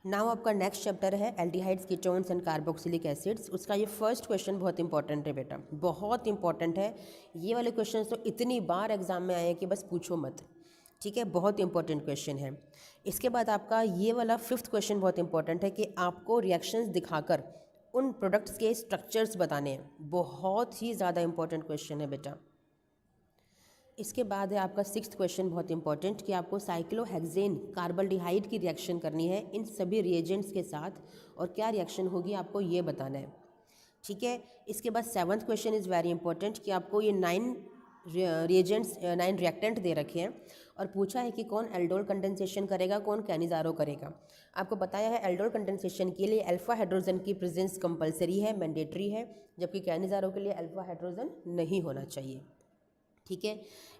नाउ आपका नेक्स्ट चैप्टर है aldehydes, ketones and carboxylic acids. उसका ये फर्स्ट क्वेश्चन बहुत इंपॉर्टेंट है बेटा, बहुत इंपॉर्टेंट है। ये वाले क्वेश्चन तो इतनी बार एग्जाम में आए हैं कि बस पूछो मत। ठीक है, बहुत इंपॉर्टेंट क्वेश्चन है। इसके बाद आपका ये वाला 5th क्वेश्चन बहुत इंपॉर्टेंट है कि आपको रिएक्शंस दिखाकर उन प्रोडक्ट्स के स्ट्रक्चर्स बताने हैं, बहुत ही ज़्यादा इंपॉर्टेंट क्वेश्चन है बेटा। इसके बाद है आपका 6th क्वेश्चन बहुत इंपॉर्टेंट कि आपको साइक्लोहेक्सेन कार्बल्डिहाइड की रिएक्शन करनी है इन सभी रिएजेंट्स के साथ और क्या रिएक्शन होगी आपको ये बताना है। ठीक है, इसके बाद 7th question is very important कि आपको ये 9 रिएजेंट्स 9 रिएक्टेंट दे रखे हैं और पूछा है कि कौन एल्डोल कंडेंसेशन करेगा, कौन कैनिजारो करेगा। आपको बताया है एल्डोल कंडेंसेशन के लिए अल्फा हाइड्रोजन की प्रेजेंस कंपलसरी है, मैंडेटरी है, जबकि कैनिजारो के लिए अल्फा हाइड्रोजन नहीं होना चाहिए। ठीक है,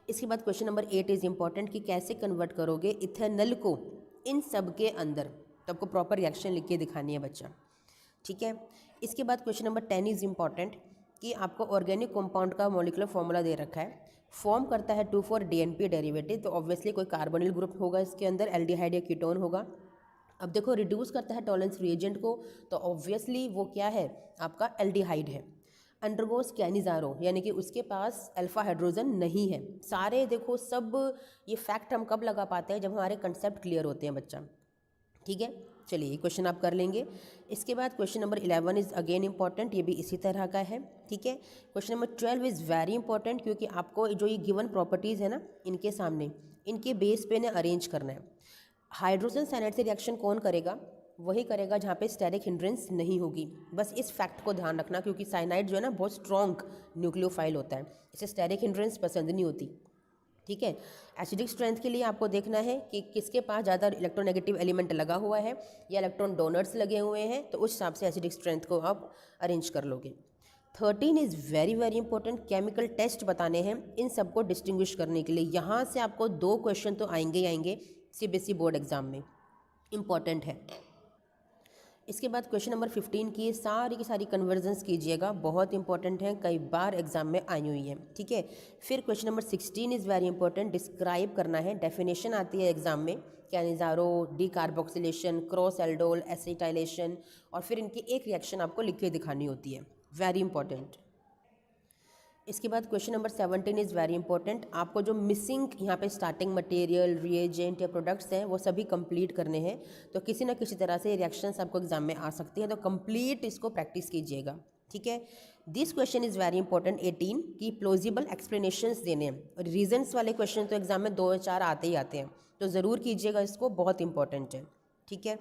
इसके बाद क्वेश्चन नंबर 8 इज़ इंपॉर्टेंट कि कैसे कन्वर्ट करोगे इथेनॉल को इन सब के अंदर, तो आपको प्रॉपर रिएक्शन लिख के दिखानी है बच्चा। ठीक है, इसके बाद क्वेश्चन नंबर 10 इज़ इंपॉर्टेंट कि आपको ऑर्गेनिक कंपाउंड का मॉलिक्यूलर फॉर्मूला दे रखा है, फॉर्म करता है 2,4-DNP डेरिवेटिव, तो ऑब्वियसली कोई कार्बोनिल ग्रुप होगा इसके अंदर, एल्डिहाइड या कीटोन होगा। अब देखो रिड्यूस करता है टॉलेंस रिएजेंट को, तो ऑब्वियसली वो क्या है आपका एल्डिहाइड है। अंडरगोस कैनिजारो यानी कि उसके पास अल्फा हाइड्रोजन नहीं है। सारे देखो सब ये फैक्ट हम कब लगा पाते हैं जब हमारे कंसेप्ट क्लियर होते हैं बच्चा। ठीक है, चलिए क्वेश्चन आप कर लेंगे। इसके बाद question number 11 is again important, ये भी इसी तरह का है, ठीक है। Question number 12 is very important, क्योंकि आपको जो ये गिवन प्रॉपर्टीज़ है ना, इनके सामने इनके बेस पे ने अरेंज करना है। हाइड्रोजन साइनाइड से रिएक्शन कौन करेगा? वही करेगा जहाँ पे स्टेरिक हिंड्रेंस नहीं होगी। बस इस फैक्ट को ध्यान रखना, क्योंकि साइनाइड जो है ना बहुत स्ट्रॉन्ग न्यूक्लियोफाइल होता है, इसे स्टेरिक हिंड्रेंस पसंद नहीं होती, ठीक है। एसिडिक स्ट्रेंथ के लिए आपको देखना है कि किसके पास ज़्यादा इलेक्ट्रोनेगेटिव एलिमेंट लगा हुआ है या इलेक्ट्रॉन डोनर्स लगे हुए हैं, तो उस हिसाब से एसिडिक स्ट्रेंथ को आप अरेंज कर लोगे। 13 is very very important, chemical test बताने हैं इन सबको डिस्टिंग्विश करने के लिए। यहाँ से आपको 2 क्वेश्चन तो आएंगे ही आएंगे CBSE बोर्ड एग्जाम में, इम्पॉर्टेंट है। इसके बाद क्वेश्चन नंबर 15 की सारी कन्वर्जन्स कीजिएगा, बहुत इंपॉर्टेंट है, कई बार एग्जाम में आई हुई है, ठीक है। फिर question number 16 is very important, describe करना है, डेफिनेशन आती है एग्जाम में, Cannizzaro, decarboxylation, cross aldol, acetylation, और फिर इनकी एक रिएक्शन आपको लिख के दिखानी होती है, वेरी इंपॉर्टेंट। इसके बाद question number 17 is very important, आपको जो मिसिंग यहाँ पे स्टार्टिंग मटेरियल, रिएजेंट या प्रोडक्ट्स हैं वो सभी कंप्लीट करने हैं। तो किसी ना किसी तरह से रिएक्शंस आपको एग्जाम में आ सकती हैं, तो कंप्लीट इसको प्रैक्टिस कीजिएगा, ठीक है। This question is very important 18 की प्लॉजिबल एक्सप्लेनेशंस देने हैं, और रीजंस वाले क्वेश्चन तो एग्जाम में 2 या 4 आते ही आते हैं, तो ज़रूर कीजिएगा इसको, बहुत इंपॉर्टेंट है, ठीक है।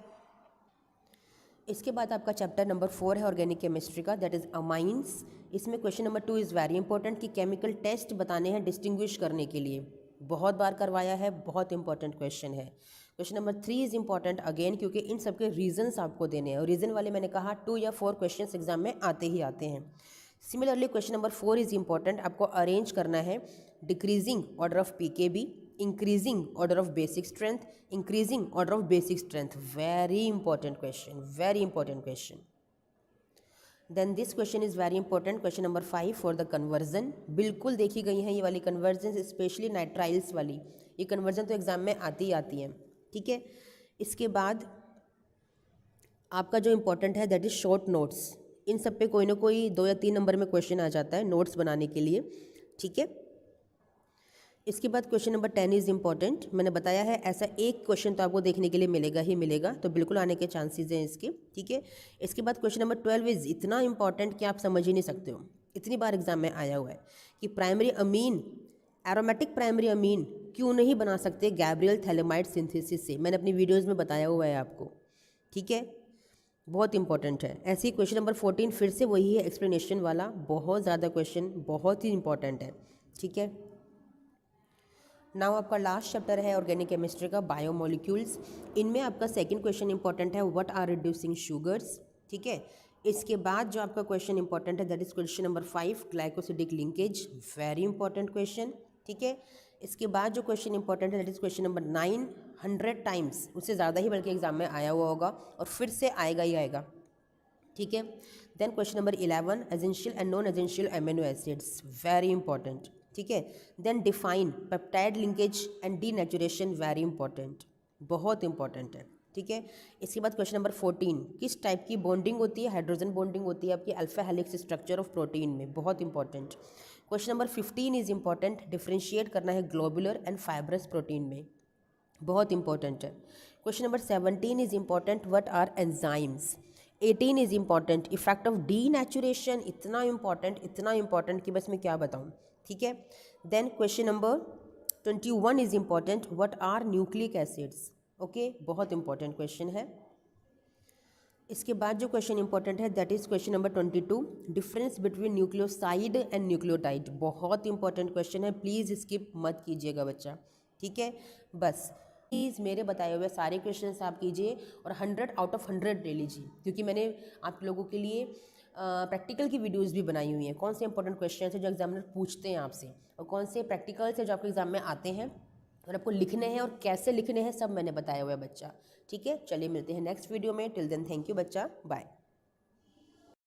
इसके बाद आपका चैप्टर नंबर 4 है ऑर्गेनिक केमिस्ट्री का, दैट इज़ अमाइंस। इसमें question number 2 is very important कि केमिकल टेस्ट बताने हैं डिस्टिंग्विश करने के लिए, बहुत बार करवाया है, बहुत इंपॉर्टेंट क्वेश्चन है। Question number 3 is important again, क्योंकि इन सब के रीजंस आपको देने हैं, और रीज़न वाले मैंने कहा 2 या 4 क्वेश्चन एग्जाम में आते ही आते हैं। Similarly question number 4 is important, आपको अरेंज करना है decreasing order of PKB, increasing order of basic strength, increasing order of basic strength, very important question, very important question. Then this question is very important, question number 5 for the conversion, बिल्कुल देखी गई हैं ये वाली कन्वर्जन, स्पेशली नाइट्राइल्स वाली, ये कन्वर्जन तो एग्जाम में आती ही आती हैं, ठीक है। इसके बाद आपका जो इंपॉर्टेंट है दैट इज़ शॉर्ट नोट्स, इन सब पे कोई ना कोई 2 या 3 नंबर में क्वेश्चन आ जाता है नोट्स बनाने के लिए, ठीक है। इसके बाद क्वेश्चन नंबर 10 इज़ इंपॉर्टेंट, मैंने बताया है ऐसा एक क्वेश्चन तो आपको देखने के लिए मिलेगा ही मिलेगा, तो बिल्कुल आने के चांसेस हैं इसके, ठीक है। इसके बाद क्वेश्चन नंबर 12 इज़ इतना इंपॉर्टेंट कि आप समझ ही नहीं सकते हो, इतनी बार एग्जाम में आया हुआ है कि primary amine, aromatic primary amine क्यों नहीं बना सकते गैब्रियल थैलेमाइड सिंथेसिस से, मैंने अपनी वीडियोज़ में बताया हुआ है आपको, ठीक है, बहुत इंपॉर्टेंट है। ऐसे ही क्वेश्चन नंबर 14 फिर से वही है एक्सप्लेनेशन वाला, बहुत ज़्यादा क्वेश्चन, बहुत ही इंपॉर्टेंट है, ठीक है। नाउ आपका लास्ट चैप्टर है ऑर्गेनिक केमिस्ट्री का, बायोमोलिक्यूल्स। इनमें आपका सेकंड क्वेश्चन इंपॉर्टेंट है, व्हाट आर रिड्यूसिंग शुगर्स, ठीक है। इसके बाद जो आपका क्वेश्चन इंपॉर्टेंट है that is question number 5, glycosidic linkage, very important question, ठीक है। इसके बाद जो क्वेश्चन इंपॉर्टेंट है that is question number 9, 100 times, उससे ज़्यादा ही बल्कि एग्जाम में आया हुआ होगा और फिर से आएगा ही आएगा, ठीक है। Then question number 11, essential and non essential amino acids, very important, ठीक है। Then define peptide linkage and denaturation, very important, बहुत इंपॉर्टेंट है, ठीक है। इसके बाद क्वेश्चन नंबर 14, किस टाइप की बॉन्डिंग होती है, हाइड्रोजन बॉन्डिंग होती है आपकी alpha helix structure of protein में, बहुत important. Question number 15 is important, differentiate करना है ग्लोबुलर एंड फाइब्रस प्रोटीन में, बहुत इंपॉर्टेंट है। Question number 17 is important, what are enzymes. 18 is important, effect of denaturation, इतना इंपॉर्टेंट कि बस मैं क्या बताऊँ, ठीक है। Then question number 21 is important, what are nucleic acids, okay, बहुत इंपॉर्टेंट क्वेश्चन है। इसके बाद जो क्वेश्चन इंपॉर्टेंट है that is question number 22, difference between nucleoside and nucleotide, बहुत इंपॉर्टेंट क्वेश्चन है, प्लीज़ स्किप मत कीजिएगा बच्चा, ठीक है। बस प्लीज़ मेरे बताए हुए सारे क्वेश्चंस आप कीजिए और 100 आउट ऑफ 100 ले लीजिए, क्योंकि मैंने आप लोगों के लिए प्रैक्टिकल की वीडियोस भी बनाई हुई हैं, कौन से इंपॉर्टेंट क्वेश्चन है जो एग्जामिनर पूछते हैं आपसे और कौन से प्रैक्टिकल्स है जो आपके एग्जाम में आते हैं और आपको लिखने हैं और कैसे लिखने हैं, सब मैंने बताया हुआ है बच्चा, ठीक है। चलिए मिलते हैं नेक्स्ट वीडियो में, टिल देन थैंक यू बच्चा, बाय।